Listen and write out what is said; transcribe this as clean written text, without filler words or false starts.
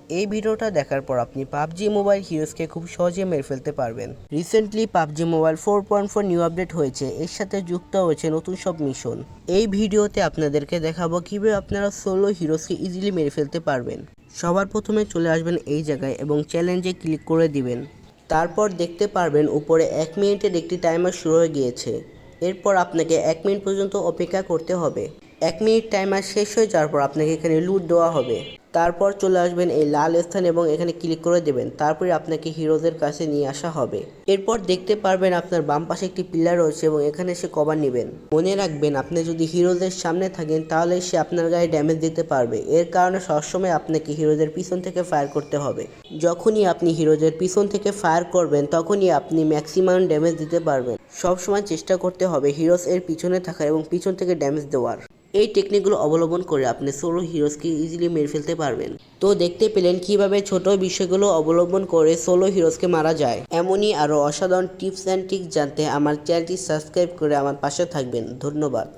এই ভিডিওটা দেখার পর আপনি পাবজি মোবাইল হিরোজকে খুব সহজে মেরে ফেলতে পারবেন। Recently PUBG mobile 4.4 new update হয়েছে, এর সাথে যুক্ত হয়েছে নতুন সব মিশন। এই ভিডিওতে আপনাদেরকে দেখাবো কিভাবে আপনারা সোলো হিরোজকে ইজিলি মেরে ফেলতে পারবেন। সবার প্রথমে চলে আসবেন এই জায়গায় এবং চ্যালেঞ্জে ক্লিক করে দিবেন। তারপর দেখতে পারবেন উপরে 1 মিনিটের একটি টাইমার শুরু হয়ে গিয়েছে। এরপর আপনাকে 1 মিনিট পর্যন্ত অপেক্ষা করতে হবে। 1 মিনিট টাইমার শেষ হয়ে যাওয়ার পর আপনাকে এখানে লুট দেওয়া হবে। তারপর চলে আসবেন এই লাল স্থান এবং এখানে ক্লিক করে দেবেন। তারপরে আপনাকে হিরোদের কাছে নিয়ে আসা হবে। এরপর দেখতে পারবেন আপনার বাম পাশে একটি পিলার রয়েছে এবং এখানে সে কভার নেবেন। মনে রাখবেন, আপনি যদি হিরোদের সামনে থাকেন তাহলে সে আপনার গায়ে ড্যামেজ দিতে পারবে। এর কারণে সবসময় আপনাকে হিরোদের পিছন থেকে ফায়ার করতে হবে। যখনই আপনি হিরোদের পিছন থেকে ফায়ার করবেন তখনই আপনি ম্যাক্সিমাম ড্যামেজ দিতে পারবেন। সবসময় চেষ্টা করতে হবে হিরোজ এর পিছনে থাকার এবং পিছন থেকে ড্যামেজ দেওয়ার। এই টেকনিকগুলো অবলম্বন করে আপনি সোলো হিরোজকে ইজিলি মেরে ফেলতে পারবেন। তো দেখতে পেলেন কিভাবে ছোট বিষয়গুলো অবলম্বন করে সোলো হিরোজকে মারা যায়। এমনই আরও অসাধারণ টিপস অ্যান্ড ট্রিক্স জানতে আমার চ্যানেলটি সাবস্ক্রাইব করে আমার পাশে থাকবেন। ধন্যবাদ।